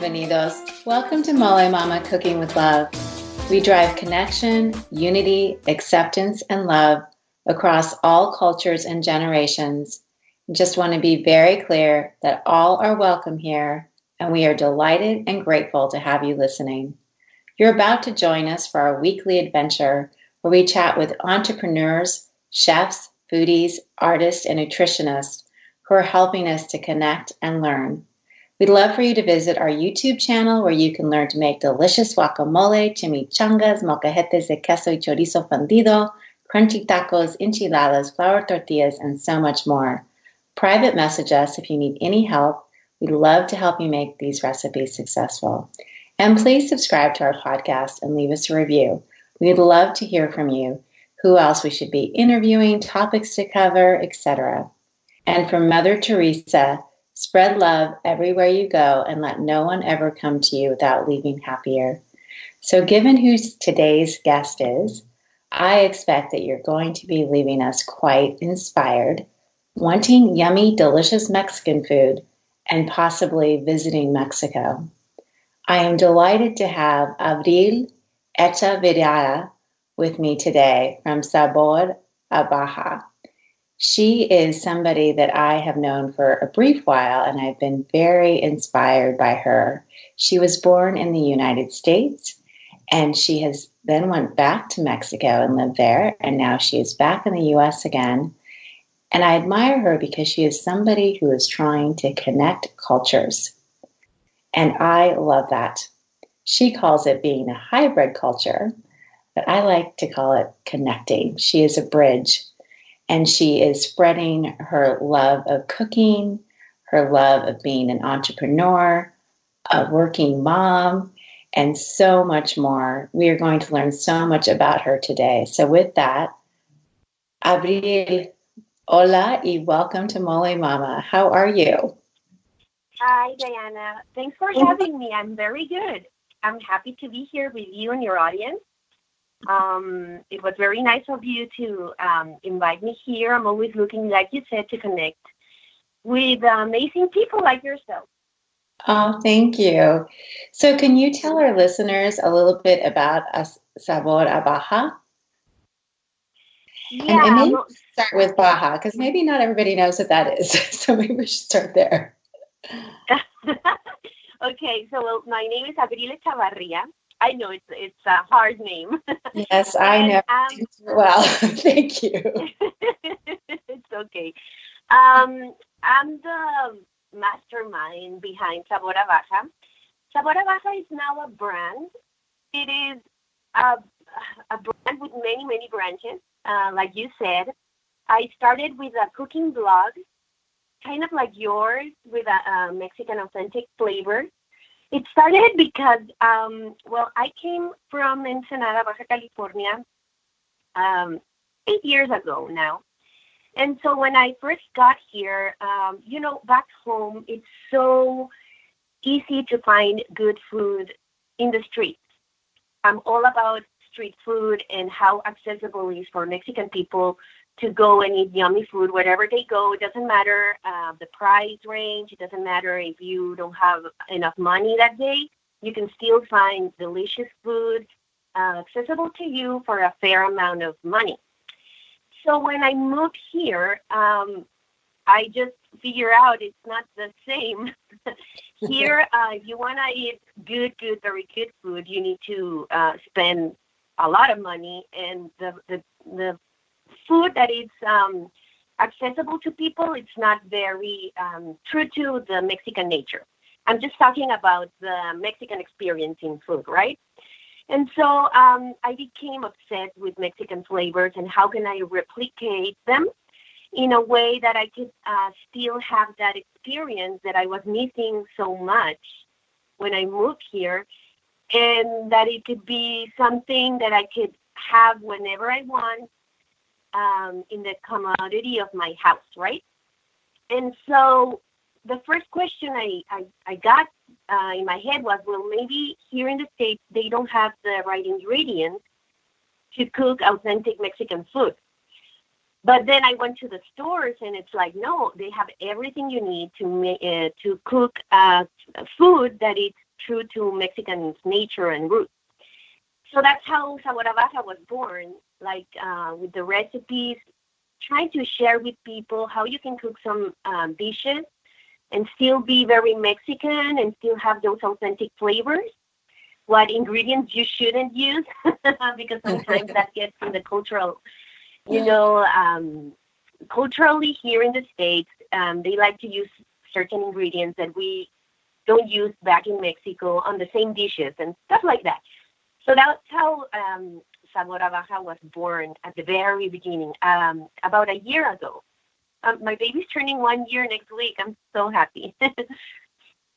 bienvenidos. Welcome to Mole Mama Cooking with Love. We drive connection, unity, acceptance, and love across all cultures and generations. We just want to be very clear that all are welcome here, and we are delighted and grateful to have you listening. You're about to join us for our weekly adventure where we chat with entrepreneurs, chefs, foodies, artists, and nutritionists who are helping us to connect and learn. We'd love for you to visit our YouTube channel where you can learn to make delicious guacamole, chimichangas, molcajetes de queso y chorizo fundido, crunchy tacos, enchiladas, flour tortillas, and so much more. Private message us if you need any help. We'd love to help you make these recipes successful. And please subscribe to our podcast and leave us a review. We'd love to hear from you, who else we should be interviewing, topics to cover, etc. And from Mother Teresa, spread love everywhere you go and let no one ever come to you without leaving happier. So given who today's guest is, I expect that you're going to be leaving us quite inspired, wanting yummy, delicious Mexican food, and possibly visiting Mexico. I am delighted to have Abril Echavarria with me today from Sabor, Baja. She is somebody that I have known for a brief while, and I've been very inspired by her. She was born in the United States, and she has then went back to Mexico and lived there, and now she is back in the U.S. again. And I admire her because she is somebody who is trying to connect cultures. And I love that. She calls it being a hybrid culture, but I like to call it connecting. She is a bridge. And she is spreading her love of cooking, her love of being an entrepreneur, a working mom, and so much more. We are going to learn so much about her today. So with that, Abril, hola y welcome to Mole Mama. How are you? Hi, Diana. Thanks for having me. I'm very good. I'm happy to be here with you and your audience. It was very nice of you to invite me here. I'm always looking, like you said, to connect with amazing people like yourself. Oh, thank you. So can you tell our listeners a little bit about Sabor a Baja? Yeah. And maybe start with Baja, because maybe not everybody knows what that is. So maybe we should start there. Okay, so my name is Abril Echavarria. I know it's a hard name. Yes, I know. Well, thank you. It's okay. I'm the mastermind behind Sabor Baja. Sabor Baja is now a brand. It is a brand with many, many branches. Like you said, I started with a cooking blog, kind of like yours, with a Mexican authentic flavor. It started because, I came from Ensenada, Baja California, 8 years ago now. And so when I first got here, back home, it's so easy to find good food in the streets. I'm all about street food and how accessible it is for Mexican people to go and eat yummy food wherever they go. It doesn't matter the price range. It doesn't matter if you don't have enough money that day. You can still find delicious food accessible to you for a fair amount of money. So when I moved here, I just figure out it's not the same. Here, if you want to eat good, very good food, you need to spend a lot of money, and the food that is accessible to people, it's not very true to the Mexican nature. I'm just talking about the Mexican experience in food, right? And so I became obsessed with Mexican flavors and how can I replicate them in a way that I could still have that experience that I was missing so much when I moved here, and that it could be something that I could have whenever I want, in the commodity of my house, right? And so the first question I got in my head was, well, maybe here in the States, they don't have the right ingredients to cook authentic Mexican food. But then I went to the stores, and it's like, no, they have everything you need to cook food that is true to Mexican nature and roots. So that's how Sabor a Baja was born, like with the recipes, trying to share with people how you can cook some dishes and still be very Mexican and still have those authentic flavors. What ingredients you shouldn't use, because sometimes that gets in the cultural, culturally here in the States, they like to use certain ingredients that we don't use back in Mexico on the same dishes and stuff like that. So that's how Sabor a Baja was born at the very beginning, about a year ago. My baby's turning 1 year next week. I'm so happy.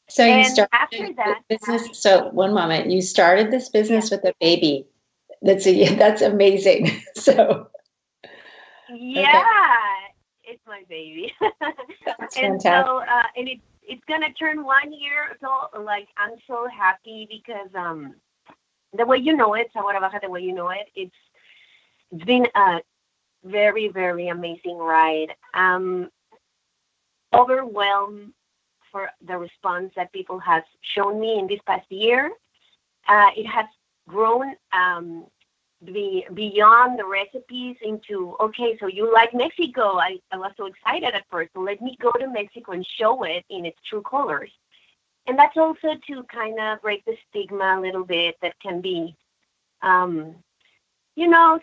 So you And started after that, business. So one moment, you started this business with a baby. That's amazing. So yeah, it's my baby. that's And fantastic. so, and it's gonna turn 1 year. So, like, I'm so happy because the way you know it, Sabor a Baja, the way you know it, it's been a very, very amazing ride. Overwhelmed for the response that people have shown me in this past year. It has grown beyond the recipes into, okay, so you like Mexico. I was so excited at first, so let me go to Mexico and show it in its true colors. And that's also to kind of break the stigma a little bit that can be,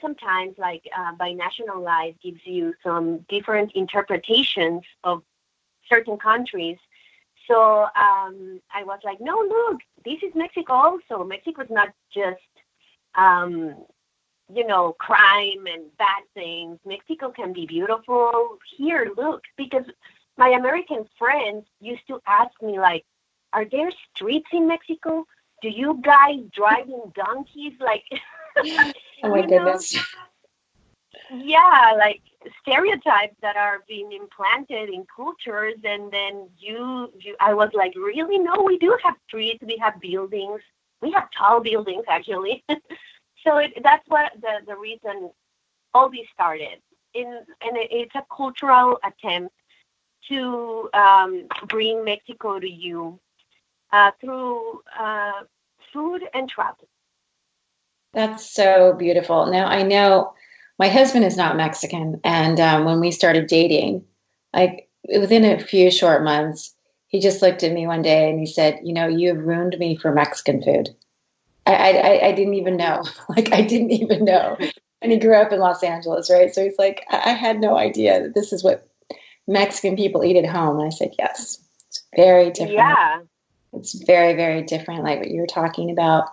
sometimes like binational life gives you some different interpretations of certain countries. So I was like, no, look, this is Mexico also. Mexico is not just, crime and bad things. Mexico can be beautiful. Here, look, because my American friends used to ask me, like, are there streets in Mexico? Do you guys drive in donkeys? Like, Oh my goodness. Yeah, like stereotypes that are being implanted in cultures, and then I was like, really? No, we do have streets, we have buildings, we have tall buildings actually. So that's what the reason all this started. It's a cultural attempt to bring Mexico to you through food and travel. That's so beautiful. Now, I know my husband is not Mexican, and when we started dating, like within a few short months, he just looked at me one day and he said, "You have ruined me for Mexican food." I didn't even know. Like, I didn't even know. And he grew up in Los Angeles, right? So he's like, I had no idea that this is what Mexican people eat at home. And I said, yes, it's very different. Yeah. It's very, very different, like what you were talking about.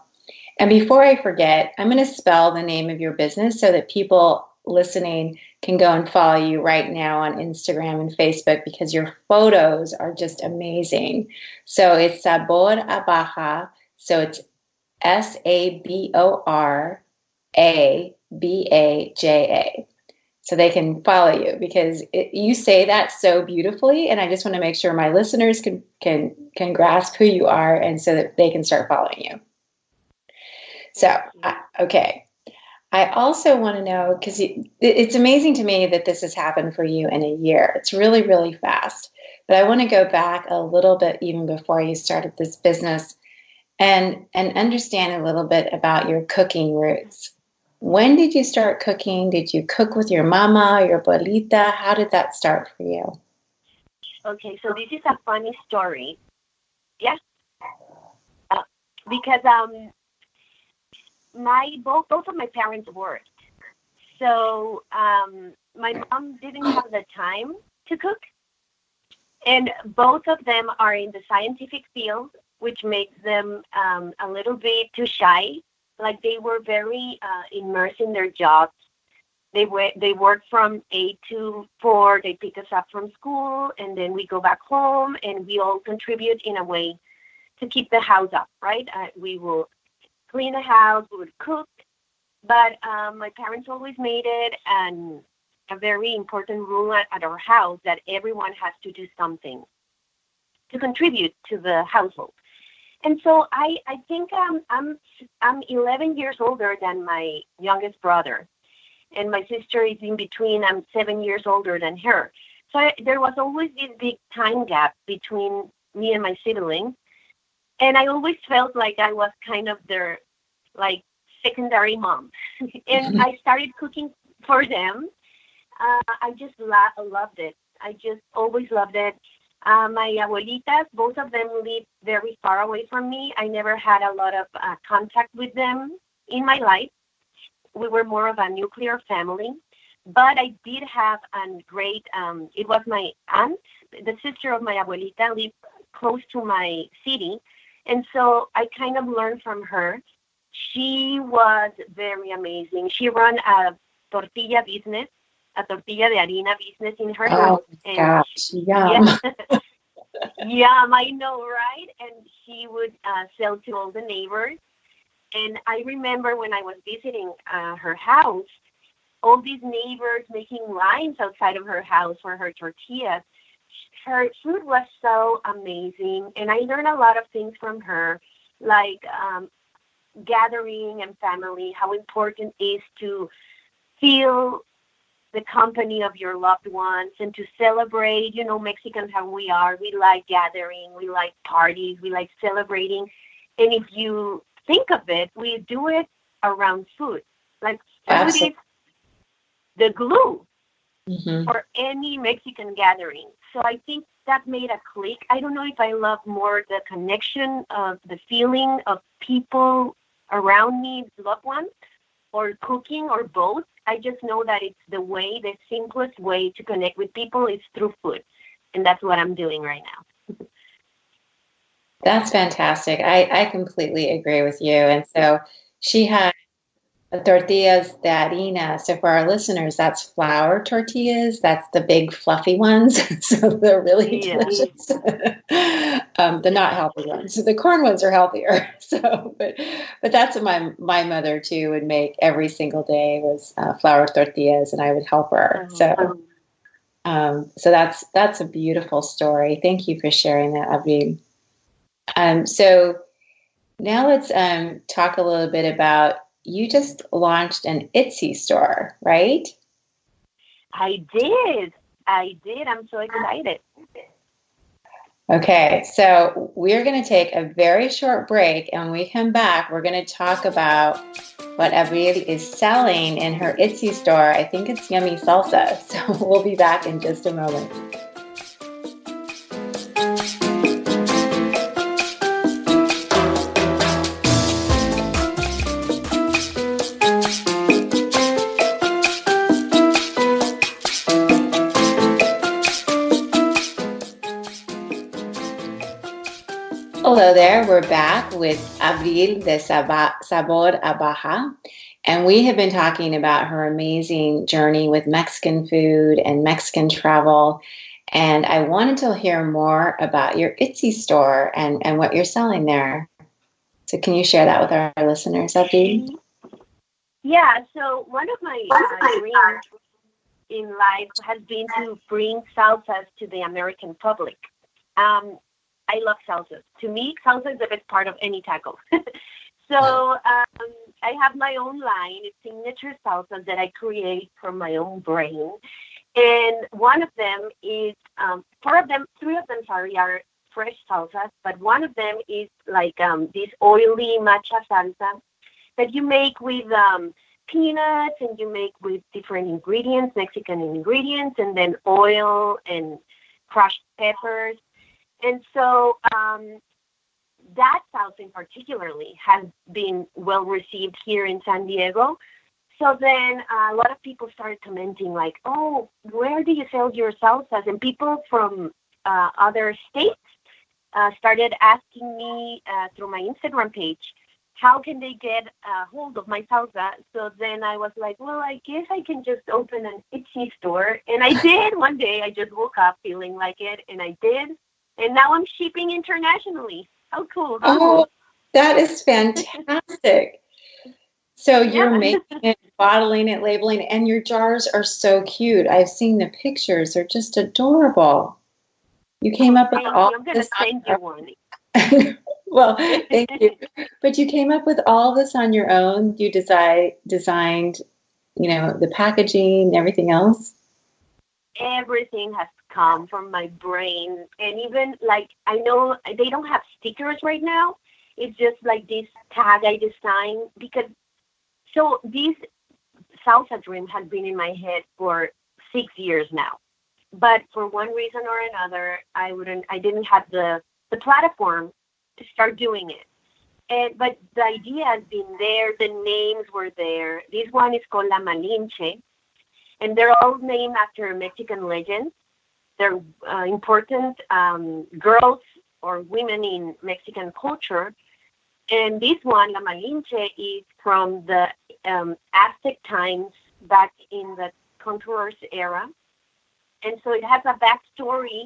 And before I forget, I'm going to spell the name of your business so that people listening can go and follow you right now on Instagram and Facebook, because your photos are just amazing. So it's Sabor a Baja. So it's SaborAbaja. So they can follow you, because you say that so beautifully, and I just want to make sure my listeners can grasp who you are, and so that they can start following you. So, okay. I also want to know, because it's amazing to me that this has happened for you in a year. It's really, really fast. But I want to go back a little bit even before you started this business and understand a little bit about your cooking roots. When did you start cooking? Did you cook with your mama, your abuelita? How did that start for you? Okay, so this is a funny story. Yeah. Because both of my parents worked. So my mom didn't have the time to cook. And both of them are in the scientific field, which makes them a little bit too shy. Like, they were very immersed in their jobs. They work from 8 to 4. They pick us up from school, and then we go back home, and we all contribute in a way to keep the house up, right? We will clean the house, we would cook, but my parents always made it and a very important rule at our house that everyone has to do something to contribute to the household. And so I think I'm 11 years older than my youngest brother, and my sister is in between. I'm 7 years older than her. So there was always this big time gap between me and my sibling. And I always felt like I was kind of their like secondary mom. And I started cooking for them. I just loved it. I just always loved it. My abuelitas, both of them live very far away from me. I never had a lot of contact with them in my life. We were more of a nuclear family. But I did have a great, it was my aunt, the sister of my abuelita, lived close to my city. And so I kind of learned from her. She was very amazing. She ran a tortilla business, a tortilla de harina business in her house. And gosh, yum. Yeah, yum, I know, right? And she would sell to all the neighbors. And I remember when I was visiting her house, all these neighbors making lines outside of her house for her tortillas. Her food was so amazing, and I learned a lot of things from her, like gathering and family, how important it is to feel the company of your loved ones and to celebrate. You know, Mexicans, how we are. We like gathering, we like parties, we like celebrating. And if you think of it, we do it around food. Like food is the glue for any Mexican gathering. So I think that made a click. I don't know if I love more the connection of the feeling of people around me, loved ones, or cooking, or both. I just know that it's the simplest way to connect with people is through food. And that's what I'm doing right now. That's fantastic. I completely agree with you. And so she had tortillas de harina. So for our listeners, that's flour tortillas. That's the big fluffy ones. So they're really delicious. The not healthy ones. So the corn ones are healthier. So, but that's what my mother too would make every single day was flour tortillas, and I would help her. So that's a beautiful story. Thank you for sharing that, Abril. So now let's talk a little bit about, you just launched an Etsy store, right? I did. I'm so excited. Okay, so we're going to take a very short break, and when we come back, we're going to talk about what Abril is selling in her Etsy store. I think it's yummy salsa. So we'll be back in just a moment. Hello there, we're back with Abril de Sabor a Baja, and we have been talking about her amazing journey with Mexican food and Mexican travel, and I wanted to hear more about your Etsy store and what you're selling there. So can you share that with our listeners, Abril? Yeah, so one of my dreams in life has been to bring salsas to the American public. I love salsas. To me, salsa is the best part of any taco. So I have my own line. It's signature salsas that I create from my own brain. And one of them is, three of them, are fresh salsas, but one of them is like this oily matcha salsa that you make with peanuts, and you make with different ingredients, Mexican ingredients, and then oil and crushed peppers. And so that salsa particularly has been well received here in San Diego. So then a lot of people started commenting like, oh, where do you sell your salsas? And people from other states started asking me through my Instagram page, how can they get a hold of my salsa? So then I was like, well, I guess I can just open an Etsy store. And I did. One day I just woke up feeling like it, and I did. And now I'm shipping internationally. How cool. Oh, that is fantastic. So you're making it, bottling it, labeling it, and your jars are so cute. I've seen the pictures. They're just adorable. You came up with all this. I'm going to send you one. Well, thank you. But you came up with all this on your own. You designed, the packaging and everything else? Everything has come from my brain. And even like, I know they don't have stickers right now. It's just like this tag I designed because, so this salsa dream has been in my head for 6 years now. But for one reason or another, I didn't have the platform to start doing it. But the idea has been there. The names were there. This one is called La Malinche, and they're all named after Mexican legends. They're important girls or women in Mexican culture. And this one, La Malinche, is from the Aztec times back in the conqueror's era. And so it has a backstory,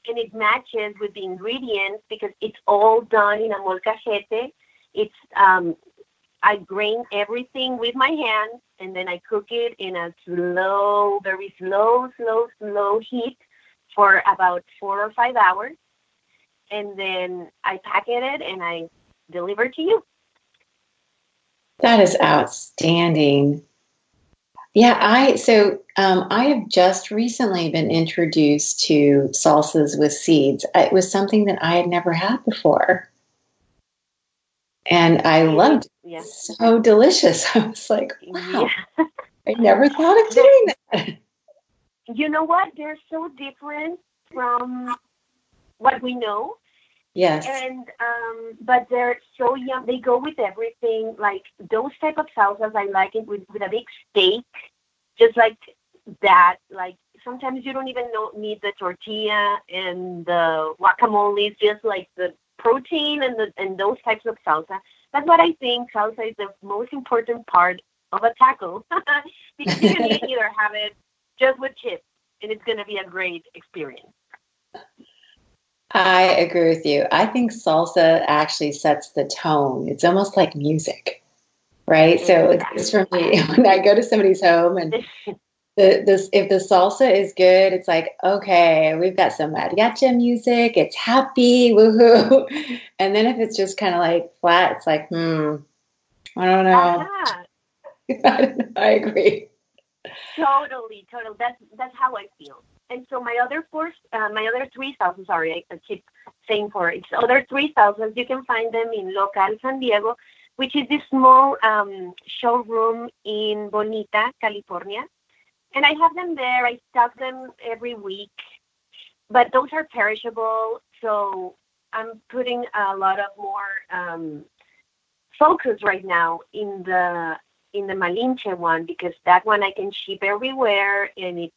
and it matches with the ingredients because it's all done in a molcajete. It's I grain everything with my hands, and then I cook it in a slow, very slow heat for about 4 or 5 hours. And then I packet it and I deliver to you. That is outstanding. Yeah, I have just recently been introduced to salsas with seeds. It was something that I had never had before, and I loved it. Yeah. So delicious. I was like, wow, yeah. I never thought of doing that. You know what? They're so different from what we know. Yes. And but they're so yum. They go with everything. Like those type of salsas, I like it with a big steak, just like that. Like sometimes you don't even need the tortilla and the guacamole. It's just like the protein and those types of salsa. That's what I think. Salsa is the most important part of a taco because you can either have it just with chips, and it's going to be a great experience. I agree with you. I think salsa actually sets the tone. It's almost like music, right? So it's for me when I go to somebody's home and if the salsa is good, it's like, okay, we've got some mariachi music. It's happy, woohoo. And then if it's just kind of like flat, it's like, I don't know. I don't know. I agree. Totally. That's how I feel. And so my other three salsas, sorry, I keep saying four. It's other three salsas. You can find them in Local San Diego, which is this small showroom in Bonita, California. And I have them there. I stock them every week. But those are perishable, so I'm putting a lot of more focus right now in the Malinche one because that one I can ship everywhere and it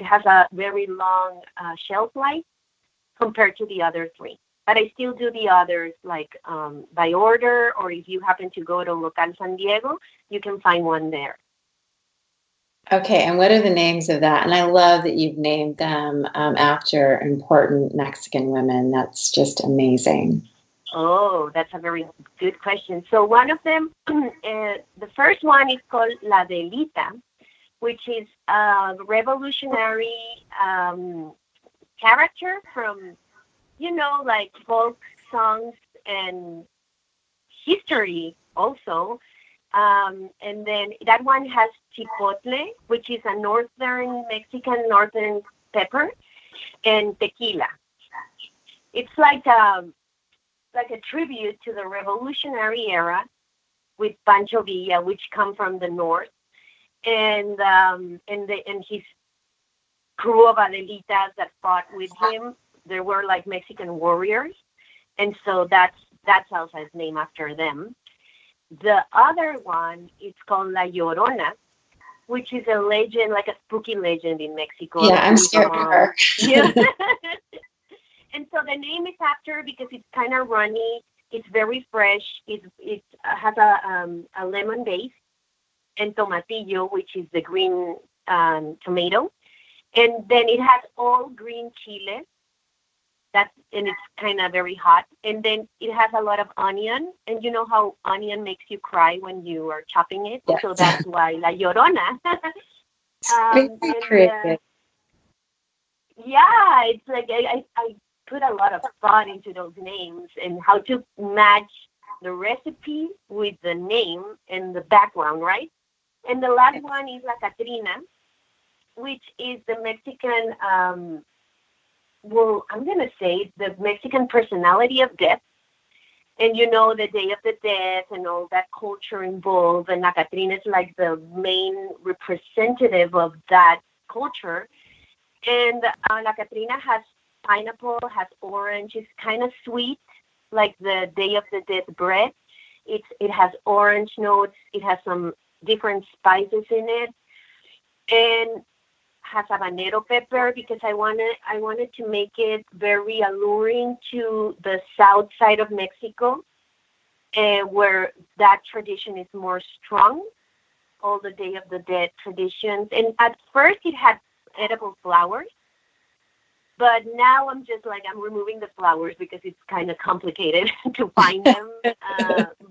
has a very long shelf life compared to the other three. But I still do the others like by order, or if you happen to go to Local San Diego, you can find one there. Okay, and what are the names of that? And I love that you've named them after important Mexican women. That's just amazing. Oh, that's a very good question. So one of them, the first one is called La Delita, which is a revolutionary character from, like folk songs and history also. And then that one has chipotle, which is a northern pepper, and tequila. It's like a tribute to the revolutionary era with Pancho Villa, which come from the north, and his crew of Adelitas that fought with him. They were like Mexican warriors, and so that's salsa is named after them. The other one is called La Llorona, which is a legend, like a spooky legend in Mexico. Yeah, I'm scared of her. Yeah. And so the name is after because it's kind of runny. It's very fresh. It has a lemon base and tomatillo, which is the green tomato. And then it has all green chile. And it's kind of very hot. And then it has a lot of onion. And you know how onion makes you cry when you are chopping it? Yes. So that's why La Llorona. Creative. Yeah, it's like I put a lot of thought into those names and how to match the recipe with the name and the background, right? And the last one is La Catrina, which is the Mexican, well, I'm going to say the Mexican personality of death. And you know, the Day of the Dead and all that culture involved. And La Catrina is like the main representative of that culture. And La Catrina has pineapple, has orange. It's kind of sweet, like the Day of the Dead bread. It has orange notes. It has some different spices in it. And has habanero pepper because I wanted to make it very alluring to the south side of Mexico, where that tradition is more strong, all the Day of the Dead traditions. And at first it had edible flowers, but now I'm just like, I'm removing the flowers because it's kind of complicated to find them.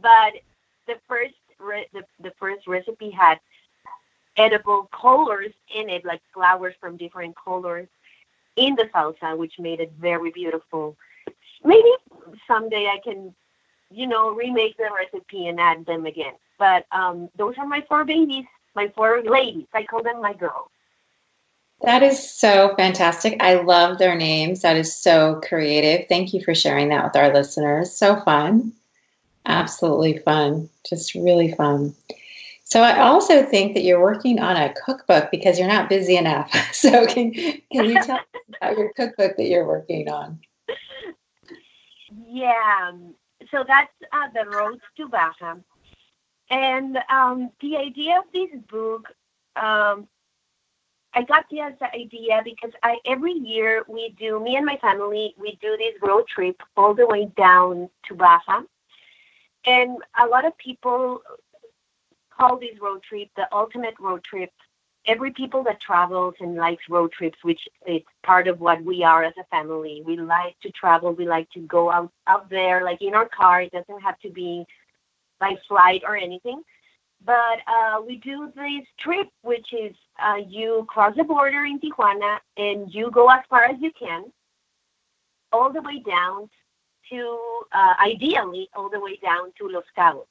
But the first recipe had edible colors in it, like flowers from different colors in the salsa, which made it very beautiful. Maybe someday I can, remake the recipe and add them again. But those are my 4 babies, my 4 ladies. I call them my girls. That is so fantastic. I love their names. That is so creative. Thank you for sharing that with our listeners. So fun. Absolutely fun. Just really fun. So I also think that you're working on a cookbook because you're not busy enough. So can you tell us about your cookbook that you're working on? Yeah. So that's The Road to Baja. And the idea of this book, I got this idea because every year me and my family, we do this road trip all the way down to Baja. And a lot of people call this road trip the ultimate road trip. Every people that travels and likes road trips, which is part of what we are as a family. We like to travel. We like to go out there, like in our car. It doesn't have to be by flight or anything. But we do this trip, which is you cross the border in Tijuana and you go as far as you can, all the way down to, ideally, all the way down to Los Cabos.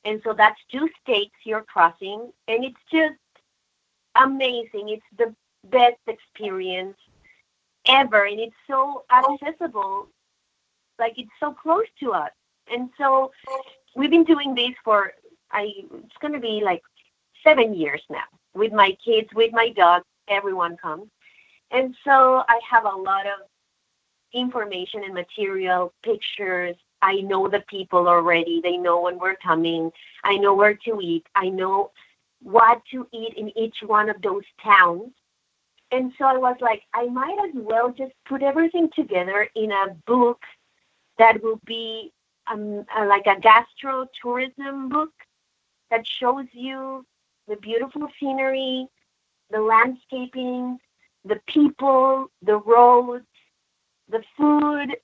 And so that's 2 states you're crossing, and it's just amazing. It's the best experience ever, and it's so accessible, like it's so close to us. And so we've been doing this for, it's going to be like 7 years now, with my kids, with my dog, everyone comes. And so I have a lot of information and material, pictures. I know the people already. They know when we're coming. I know where to eat. I know what to eat in each one of those towns. And so I was like, I might as well just put everything together in a book that will be like a gastro tourism book that shows you the beautiful scenery, the landscaping, the people, the roads, the food.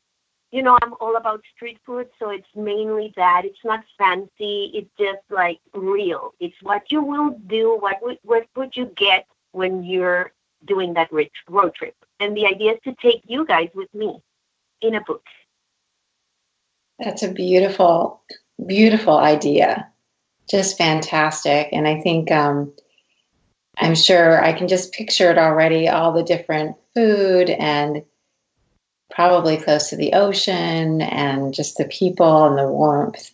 I'm all about street food, so it's mainly that. It's not fancy. It's just like real. It's what you will do. What would you get when you're doing that road trip? And the idea is to take you guys with me in a book. That's a beautiful, beautiful idea. Just fantastic. And I think I'm sure I can just picture it already, all the different food and probably close to the ocean and just the people and the warmth.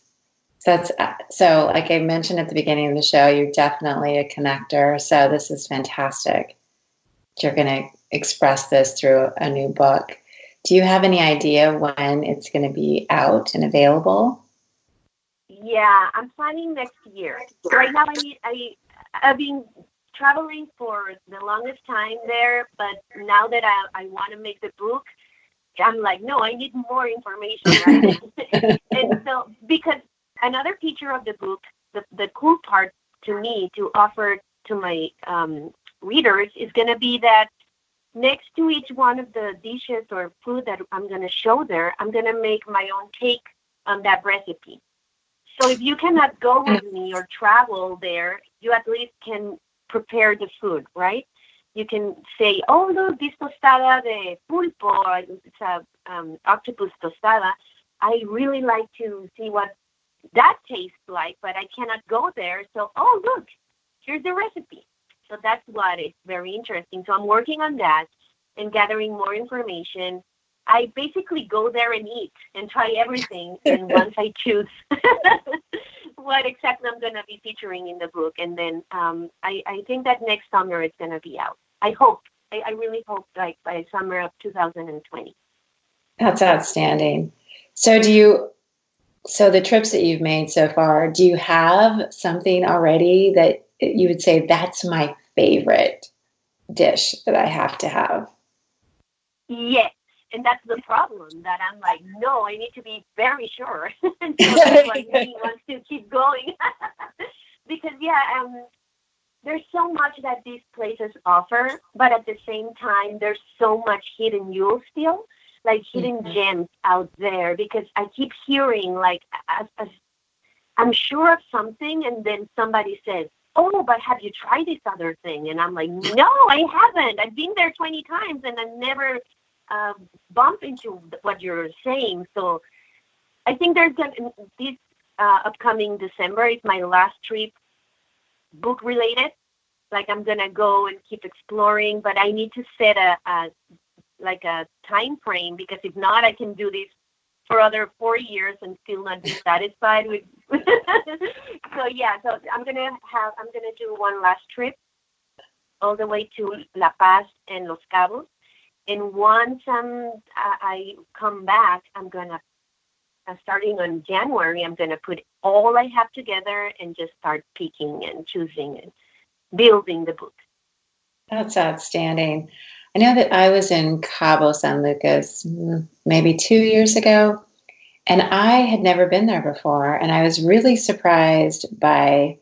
So like I mentioned at the beginning of the show, you're definitely a connector. So this is fantastic. You're going to express this through a new book. Do you have any idea when it's going to be out and available? Yeah, I'm planning next year. Right now, I've been traveling for the longest time there, but now that I want to make the book, I'm like, no, I need more information right now. And so, because another feature of the book, the cool part to me to offer to my readers is going to be that next to each one of the dishes or food that I'm going to show there, I'm going to make my own take on that recipe. So if you cannot go with me or travel there, you at least can prepare the food, right? You can say, oh, look, this tostada de pulpo, it's a octopus tostada. I really like to see what that tastes like, but I cannot go there. So, oh, look, here's the recipe. So that's what is very interesting. So I'm working on that and gathering more information. I basically go there and eat and try everything. And once I choose what exactly I'm going to be featuring in the book, and then I think that next summer it's going to be out. I hope. I really hope like by summer of 2020. That's outstanding. So the trips that you've made so far, do you have something already that you would say that's my favorite dish that I have to have? Yes. And that's the problem, that I'm like, no, I need to be very sure. And so that's why he wants to keep going. Because, there's so much that these places offer, but at the same time, there's so much hidden jewels still, like hidden gems out there. Because I keep hearing, like, I'm sure of something, and then somebody says, oh, but have you tried this other thing? And I'm like, no, I haven't. I've been there 20 times, and I've never bump into what you're saying. So I think there's this upcoming December is my last trip book related. Like I'm gonna go and keep exploring, but I need to set a time frame, because if not, I can do this for other 4 years and still not be satisfied with. So I'm gonna do one last trip all the way to La Paz and Los Cabos. And once I come back, I'm gonna starting on January. I'm gonna put all I have together and just start picking and choosing and building the book. That's outstanding. I know that I was in Cabo San Lucas maybe 2 years ago, and I had never been there before, and I was really surprised by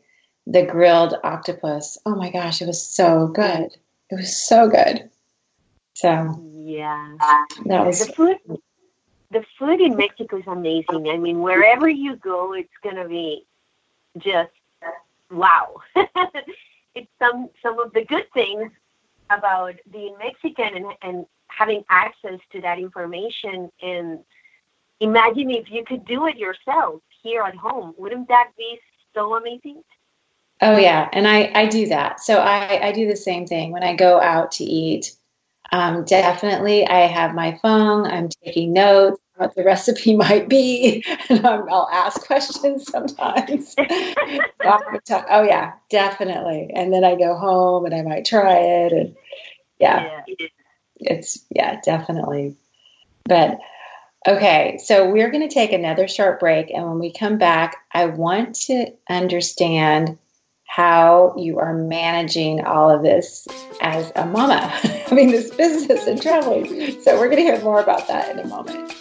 the grilled octopus. Oh my gosh, it was so good. It was so good. So that was the food in Mexico is amazing. I mean, wherever you go, it's gonna be just wow. It's some of the good things about being Mexican and having access to that information. And imagine if you could do it yourself here at home. Wouldn't that be so amazing? Oh yeah, and I do that. So I do the same thing when I go out to eat. Definitely, I have my phone. I'm taking notes what the recipe might be, and I'll ask questions sometimes. Oh yeah, definitely. And then I go home and I might try it, and it's definitely. But okay, so we're going to take another short break, and when we come back, I want to understand how you are managing all of this as a mama, having this business and traveling. So we're going to hear more about that in a moment.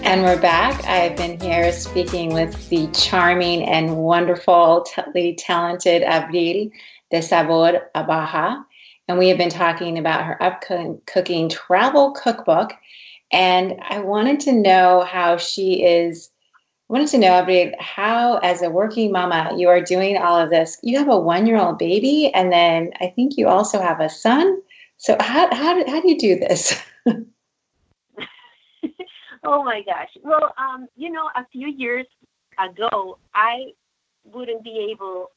And we're back. I've been here speaking with the charming and wonderfully talented Abril de Sabor, Baja. And we have been talking about her upcoming travel cookbook. And I wanted to know Abril, how, as a working mama, you are doing all of this. You have a 1-year-old baby, and then I think you also have a son. So how do you do this? Oh my gosh. Well, a few years ago, I wouldn't be able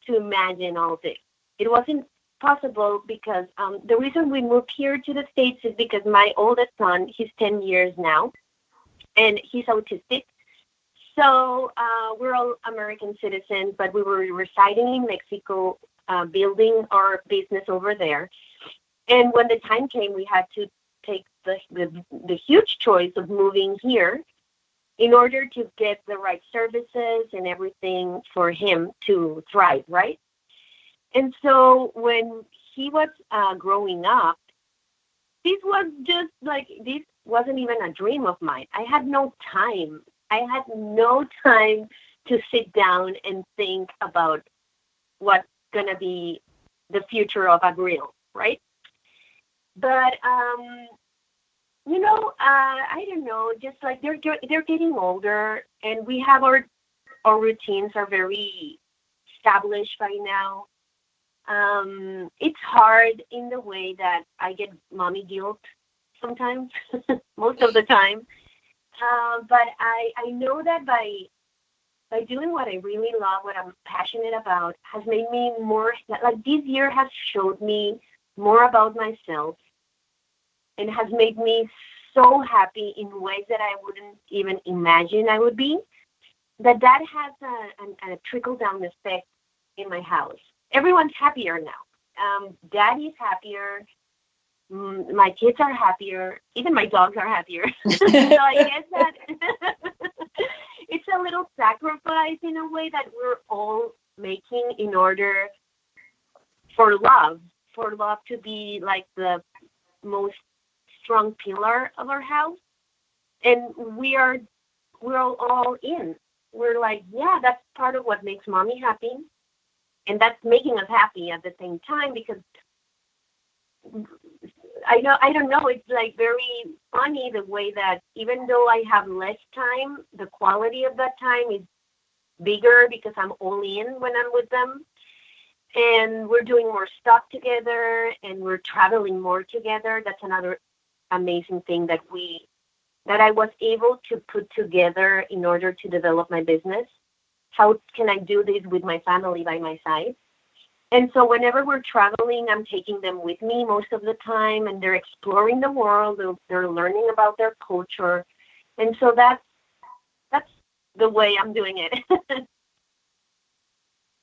to imagine all this. It wasn't possible because the reason we moved here to the States is because my oldest son, he's 10 years now, and he's autistic. So we're all American citizens, but we were residing in Mexico, building our business over there. And when the time came, we had to take the huge choice of moving here in order to get the right services and everything for him to thrive, right? And so when he was growing up, this wasn't even a dream of mine. I had no time. I had no time to sit down and think about what's going to be the future of Abril, right? But I don't know, just like they're getting older, and we have our routines are very established by now. It's hard in the way that I get mommy guilt sometimes, most of the time. But I know that by doing what I really love, what I'm passionate about, has made me more, like this year has showed me more about myself and has made me so happy in ways that I wouldn't even imagine I would be, that has a trickle-down effect in my house. Everyone's happier now. Daddy's happier. My kids are happier. Even my dogs are happier. So I guess that it's a little sacrifice in a way that we're all making in order for love to be like the most strong pillar of our house. And we're all in. We're like, yeah, that's part of what makes mommy happy. And that's making us happy at the same time, because I don't know, it's like very funny the way that even though I have less time, the quality of that time is bigger because I'm all in when I'm with them. And we're doing more stuff together, and we're traveling more together. That's another amazing thing that I was able to put together in order to develop my business. How can I do this with my family by my side? And so whenever we're traveling, I'm taking them with me most of the time, and they're exploring the world. They're learning about their culture. And so that's the way I'm doing it.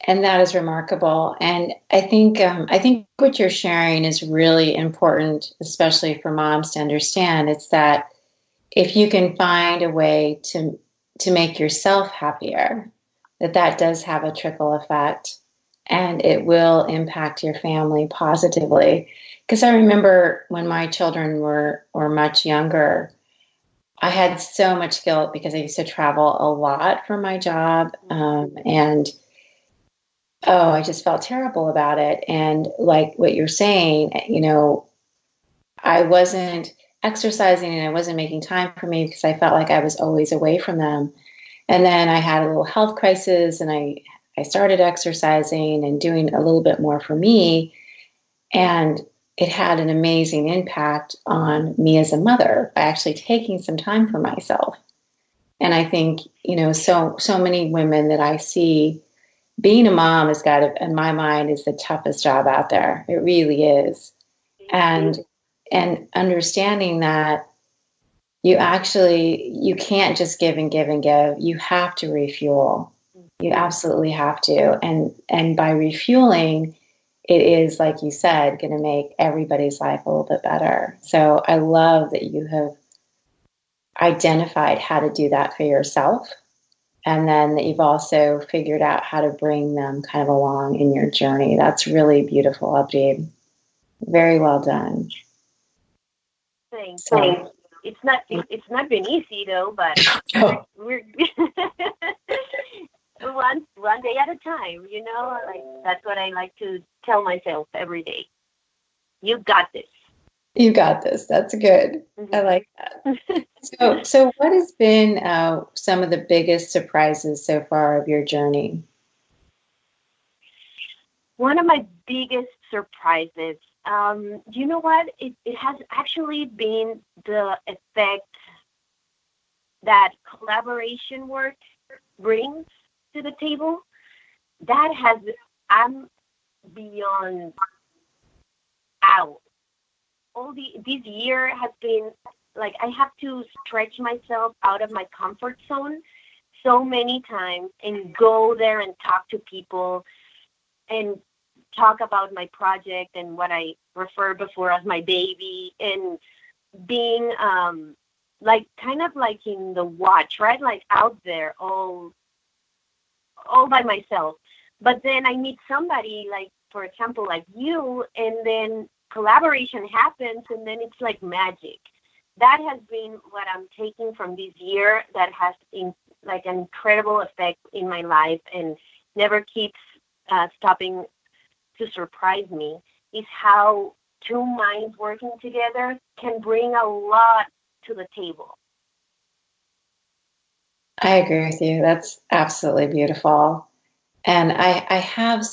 And that is remarkable. And I think what you're sharing is really important, especially for moms to understand. It's that if you can find a way to make yourself happier, that does have a trickle effect, and it will impact your family positively. Because I remember when my children were much younger, I had so much guilt because I used to travel a lot for my job, and I just felt terrible about it. And like what you're saying, I wasn't exercising and I wasn't making time for me because I felt like I was always away from them. And then I had a little health crisis, and I started exercising and doing a little bit more for me. And it had an amazing impact on me as a mother by actually taking some time for myself. And I think, so many women that I see, being a mom in my mind, is the toughest job out there. It really is. And understanding that you can't just give and give and give. You have to refuel. You absolutely have to. And by refueling, it is, like you said, going to make everybody's life a little bit better. So I love that you have identified how to do that for yourself, and then that you've also figured out how to bring them kind of along in your journey. That's really beautiful, Abril. Very well done. Thanks. It's not been easy though, but we're one day at a time. Like that's what I like to tell myself every day. You got this. You got this. That's good. Mm-hmm. I like that. So what has been some of the biggest surprises so far of your journey? One of my biggest surprises, you know what? It has actually been the effect that collaboration work brings to the table. I'm beyond out. This year has been like I have to stretch myself out of my comfort zone so many times and go there and talk to people and talk about my project and what I referred before as my baby, and being like kind of like in the watch, right? Like out there all by myself. But then I meet somebody, like, for example, like you, and then collaboration happens, and then it's like magic. That has been what I'm taking from this year that has like an incredible effect in my life and never keeps stopping to surprise me, is how two minds working together can bring a lot to the table. I agree with you. That's absolutely beautiful. And I have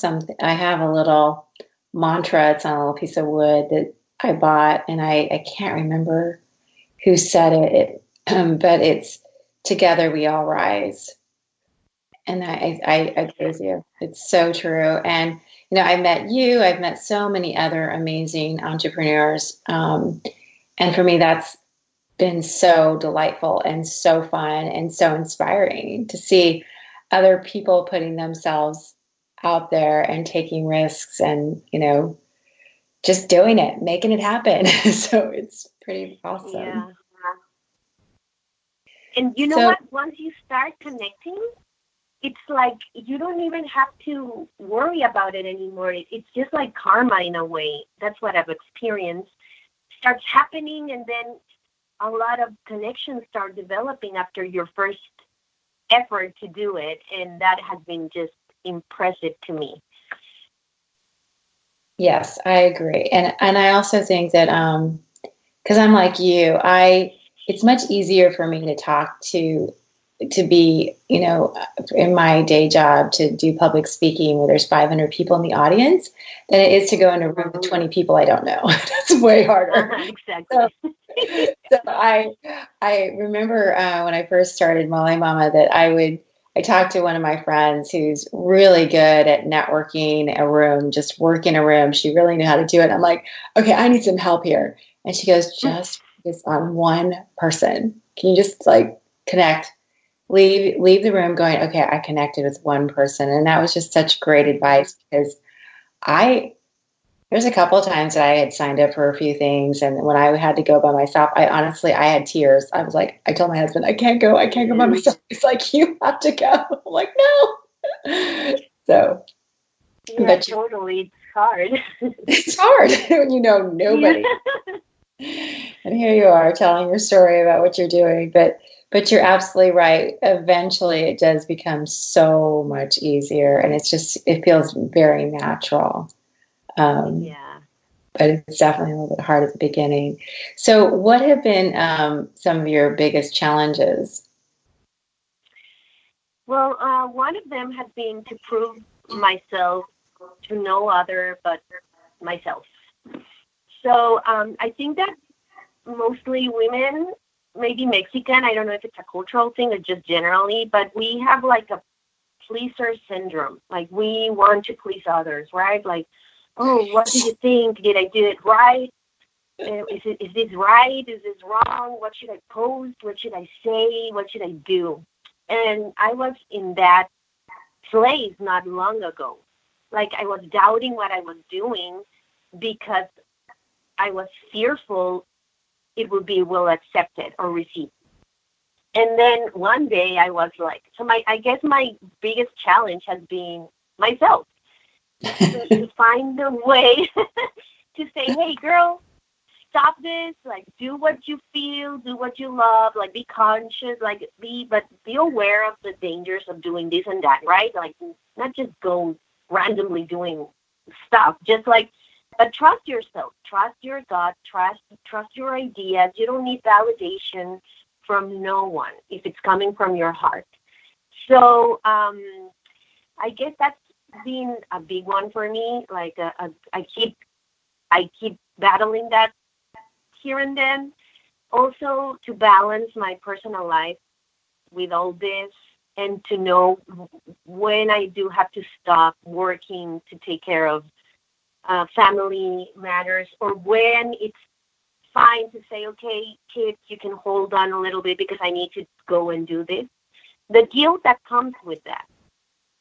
a little mantra. It's on a little piece of wood that I bought, and I can't remember who said but it's together we all rise. And I agree with you. It's so true. And, I met you, I've met so many other amazing entrepreneurs. And for me, that's been so delightful and so fun and so inspiring to see other people putting themselves out there and taking risks and, just doing it, making it happen. So it's pretty awesome. Yeah. And you know what? Once you start connecting, it's like you don't even have to worry about it anymore. It's just like karma in a way. That's what I've experienced. Starts happening, and then a lot of connections start developing after your first effort to do it. And that has been just impressive to me. Yes, I agree. And I also think that because I'm like you, it's much easier for me to talk to be, in my day job, to do public speaking where there's 500 people in the audience than it is to go in a room with 20 people I don't know. That's way harder. Exactly. So I remember when I first started Mole Mama that I talked to one of my friends who's really good at networking a room, just working a room. She really knew how to do it. I'm like, okay, I need some help here. And she goes, just focus on one person. Can you just connect? Leave the room going, okay, I connected with one person. And that was just such great advice because there's a couple of times that I had signed up for a few things. And when I had to go by myself, I had tears. I was like, I told my husband, I can't go by myself. He's like, you have to go. I'm like, no. So. Yeah, totally. It's hard. It's hard when you know nobody. Yeah. And here you are telling your story about what you're doing. But you're absolutely right. Eventually, it does become so much easier, and it feels very natural. Yeah. But it's definitely a little bit hard at the beginning. So, what have been some of your biggest challenges? Well, one of them has been to prove myself to no other but myself. So I think that mostly women, maybe Mexican, I don't know if it's a cultural thing or just generally, but we have like a pleaser syndrome. Like we want to please others, right? Like, oh, what do you think? Did I do it right? Is this right? Is this wrong? What should I post? What should I say? What should I do? And I was in that place not long ago. Like I was doubting what I was doing because I was fearful it would be well accepted or received. And then one day I was like, I guess my biggest challenge has been myself to find a way to say, hey girl, stop this, like do what you feel, do what you love, like be conscious, but be aware of the dangers of doing this and that, right? Like not just go randomly doing stuff, but trust yourself, trust your gut, trust your ideas. You don't need validation from no one if it's coming from your heart. So I guess that's been a big one for me. Like I keep battling that here and then. Also to balance my personal life with all this and to know when I do have to stop working to take care of family matters, or when it's fine to say, okay, kids, you can hold on a little bit because I need to go and do this. The guilt that comes with that.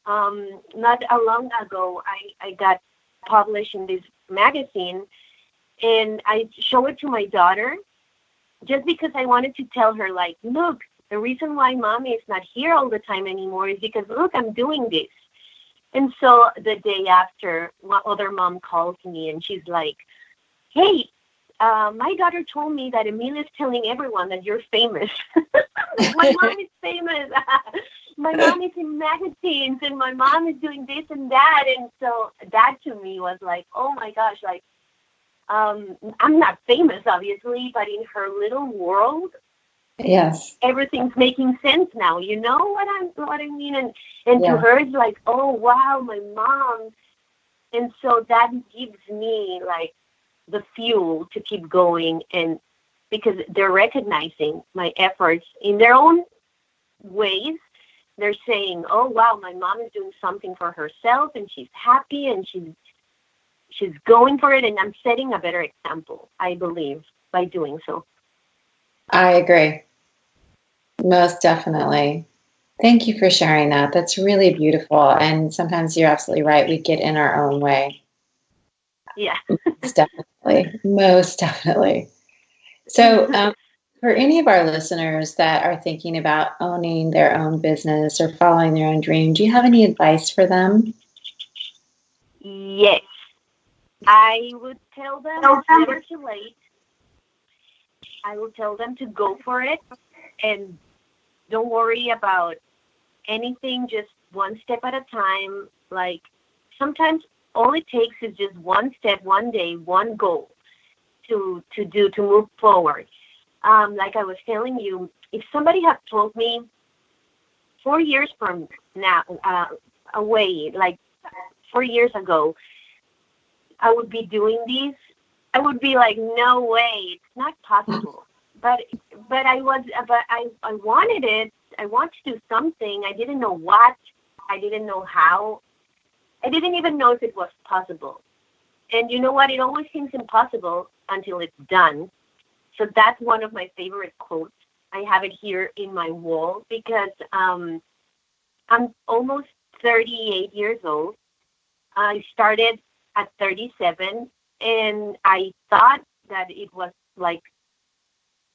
Not long ago, I got published in this magazine, and I show it to my daughter just because I wanted to tell her, like, look, the reason why mommy is not here all the time anymore is because, look, I'm doing this. And so the day after, one other mom calls me, and she's like, hey, my daughter told me that Emil is telling everyone that you're famous. My mom is famous. My mom is in magazines, and my mom is doing this and that. And so that to me was like, oh my gosh, like I'm not famous, obviously, but in her little world, Yes. everything's making sense now. You know what I mean? And Yeah. to her, it's like, oh wow, my mom. And so that gives me like the fuel to keep going, and because they're recognizing my efforts in their own ways. They're saying, oh wow, my mom is doing something for herself and she's happy and she's going for it, and I'm setting a better example, I believe, by doing so. I agree. Most definitely. Thank you for sharing that. That's really beautiful. And sometimes you're absolutely right. We get in our own way. Yeah. Most definitely. Most definitely. So, for any of our listeners that are thinking about owning their own business or following their own dream, do you have any advice for them? Yes. I would tell them it's never too late. I will tell them to go for it, and don't worry about anything, just one step at a time. Like sometimes all it takes is just one step, one day, one goal to move forward. Like I was telling you, if somebody had told me 4 years from now, away, like 4 years ago, I would be doing these, I would be like, no way, it's not possible. But I wanted it. I want to do something. I didn't know what. I didn't know how. I didn't even know if it was possible. And you know what? It always seems impossible until it's done. So that's one of my favorite quotes. I have it here in my wall because I'm almost 38 years old. I started at 37, and I thought that it was like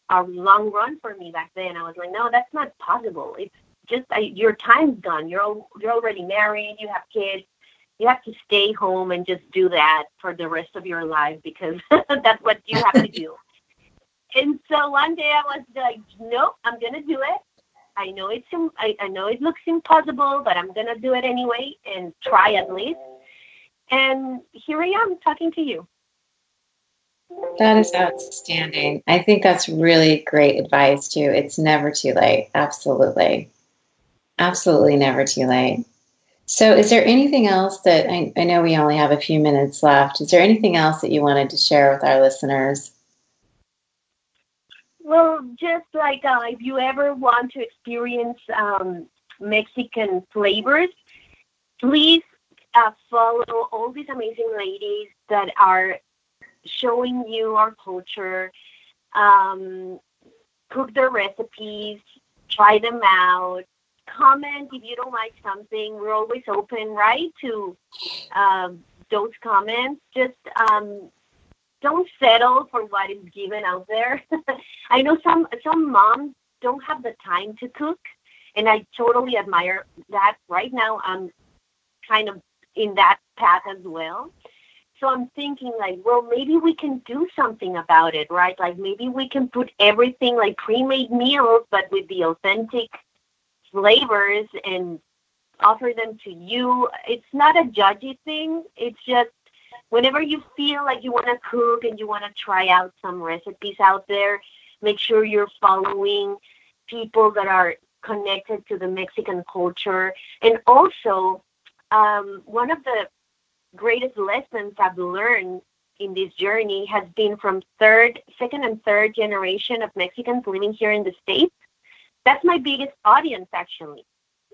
a long run for me back then. I was like, no, that's not possible. It's just your time's gone. You're already married. You have kids. You have to stay home and just do that for the rest of your life because that's what you have to do. And so one day I was like, nope, I'm gonna do it. I know I know it looks impossible, but I'm gonna do it anyway and try at least. And here I am talking to you. That is outstanding. I think that's really great advice too. It's never too late. Absolutely. Absolutely never too late. So is there anything else that I know we only have a few minutes left. Is there anything else that you wanted to share with our listeners? Well, just like if you ever want to experience Mexican flavors, please follow all these amazing ladies that are showing you our culture, cook their recipes, try them out, comment if you don't like something. We're always open, right, to those comments. Just don't settle for what is given out there. I know some moms don't have the time to cook, and I totally admire that. Right now, I'm kind of in that path as well. So I'm thinking like, well, maybe we can do something about it, right? Like maybe we can put everything like pre-made meals, but with the authentic flavors and offer them to you. It's not a judgy thing. It's just whenever you feel like you want to cook and you want to try out some recipes out there, make sure you're following people that are connected to the Mexican culture. And also, one of the greatest lessons I've learned in this journey has been from second and third generation of Mexicans living here in the States. That's my biggest audience, actually.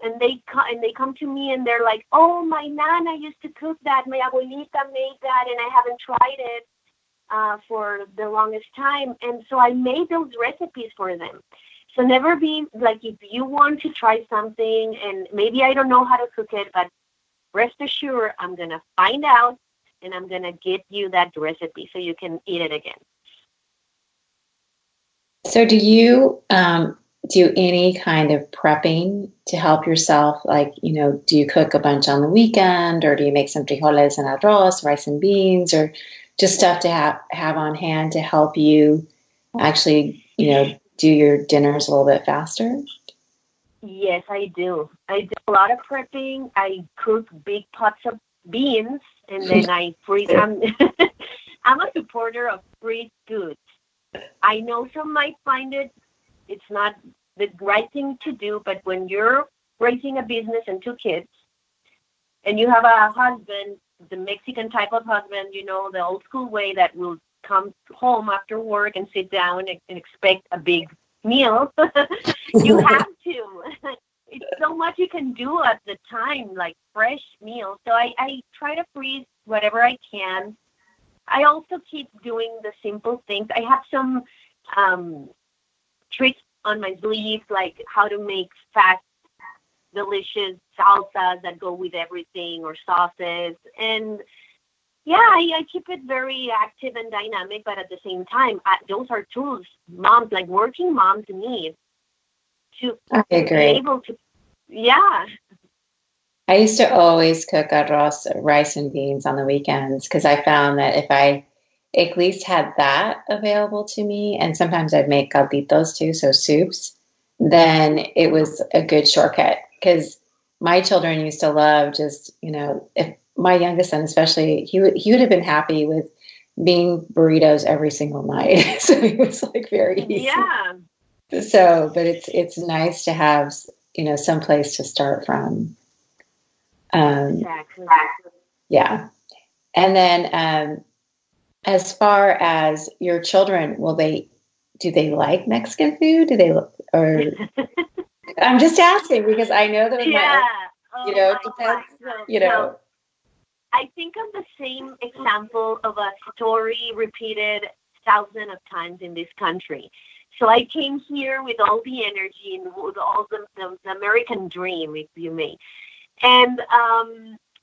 And they come to me and they're like, oh, my nana used to cook that. My abuelita made that, and I haven't tried it for the longest time. And so I made those recipes for them. So never be like, if you want to try something and maybe I don't know how to cook it, but rest assured, I'm going to find out and I'm going to get you that recipe so you can eat it again. So do you do any kind of prepping to help yourself? Like, do you cook a bunch on the weekend, or do you make some frijoles and arroz, rice and beans, or just stuff to have on hand to help you actually, do your dinners a little bit faster? Yes, I do. I do a lot of prepping. I cook big pots of beans, and then I freeze them. I'm a supporter of free goods. I know some might find it's not the right thing to do, but when you're raising a business and 2 kids, and you have a husband, the Mexican type of husband, the old school way that will come home after work and sit down and expect a big meal, you have to. It's so much you can do at the time, like fresh meals. So I try to freeze whatever I can. I also keep doing the simple things. I have some tricks on my sleeves, like how to make fast, delicious salsas that go with everything, or sauces. And yeah, I keep it very active and dynamic, but at the same time, those are tools moms, like working moms, need to be able to. Yeah. I used to always cook arroz, rice and beans on the weekends, because I found that if I at least had that available to me, and sometimes I'd make calditos too, so soups, then it was a good shortcut. Because my children used to love just, if my youngest son especially, he would have been happy with bean burritos every single night. So it was like very easy. Yeah. So, but it's nice to have, some place to start from. Exactly. Yeah. And then as far as your children, do they like Mexican food? Or I'm just asking because I know that depends, I think of the same example of a story repeated thousands of times in this country. So I came here with all the energy and with all the American dream, if you may. And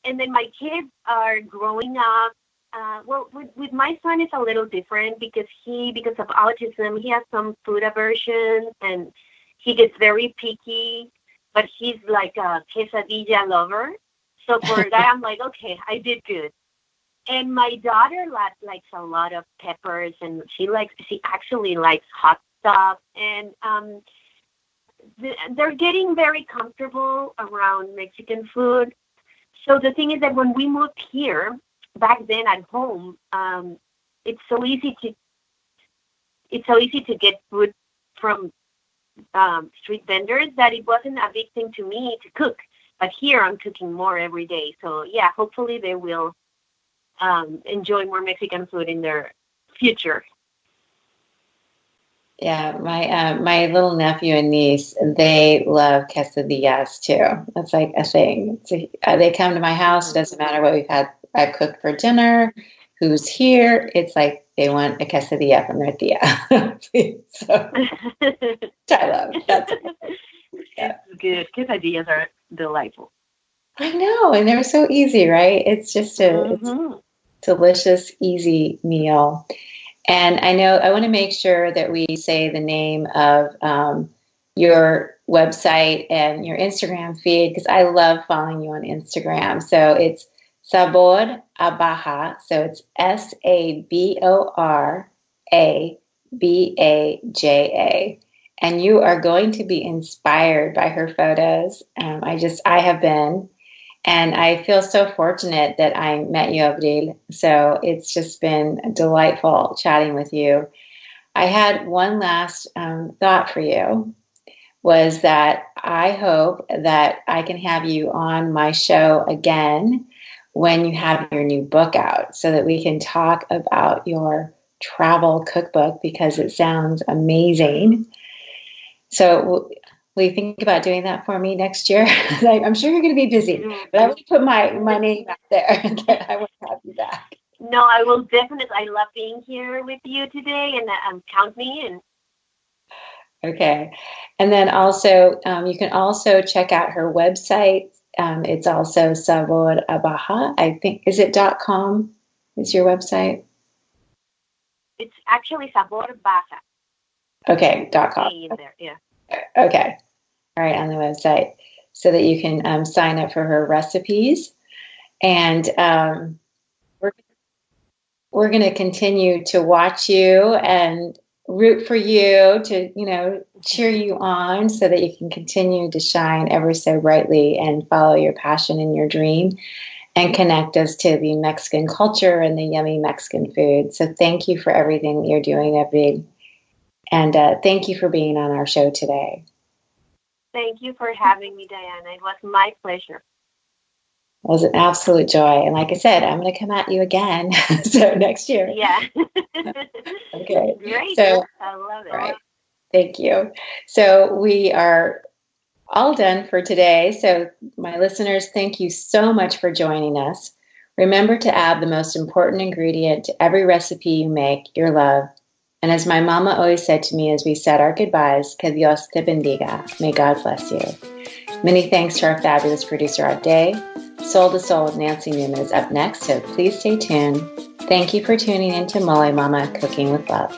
then my kids are growing up. Well, with my son, it's a little different because of autism, he has some food aversion and he gets very picky, but he's like a quesadilla lover. So for that, I'm like, okay, I did good. And my daughter likes a lot of peppers, and she actually likes hot stuff. And they're getting very comfortable around Mexican food. So the thing is that when we moved here, back then at home, it's so easy to get food from street vendors that it wasn't a big thing to me to cook. But here I'm cooking more every day. So yeah, hopefully they will enjoy more Mexican food in their future. Yeah, my little nephew and niece, they love quesadillas too. That's like a thing. So, they come to my house. It doesn't matter what I've cooked for dinner, who's here. It's like they want a quesadilla from their tia. So, I love. It's good. Quesadillas are delightful. I know, and they're so easy, right? It's just it's a delicious, easy meal. And I want to make sure that we say the name of your website and your Instagram feed, because I love following you on Instagram. So it's Sabor a Baja. So it's SABORABAJA. And you are going to be inspired by her photos. I have been. And I feel so fortunate that I met you, Abril. So it's just been delightful chatting with you. I had one last thought for you, was that I hope that I can have you on my show again when you have your new book out, so that we can talk about your travel cookbook, because it sounds amazing. So will you think about doing that for me next year? I'm sure you're going to be busy, but I want to put my name out there that I want to have you back. No, I will definitely. I love being here with you today, and count me in. Okay. And then also, you can also check out her website. It's also Sabor a Baja. I think, is it .com? Is your website? It's actually Sabor Baja. Okay, .com. In there, yeah. Okay. All right, on the website, so that you can sign up for her recipes. And we're going to continue to watch you and root for you, to, cheer you on, so that you can continue to shine ever so brightly and follow your passion and your dream. and connect us to the Mexican culture and the yummy Mexican food. So thank you for everything that you're doing, Abril. And thank you for being on our show today. Thank you for having me, Diana. It was my pleasure. It was an absolute joy. And like I said, I'm going to come at you again. So next year. Yeah. Okay. Great. So, I love it. Right. Thank you. So we are all done for today. So my listeners, thank you so much for joining us. Remember to add the most important ingredient to every recipe you make, your love. And as my mama always said to me as we said our goodbyes, que Dios te bendiga. May God bless you. Many thanks to our fabulous producer, Art Day. Soul to Soul with Nancy Newman is up next, so please stay tuned. Thank you for tuning in to Mole Mama Cooking with Love.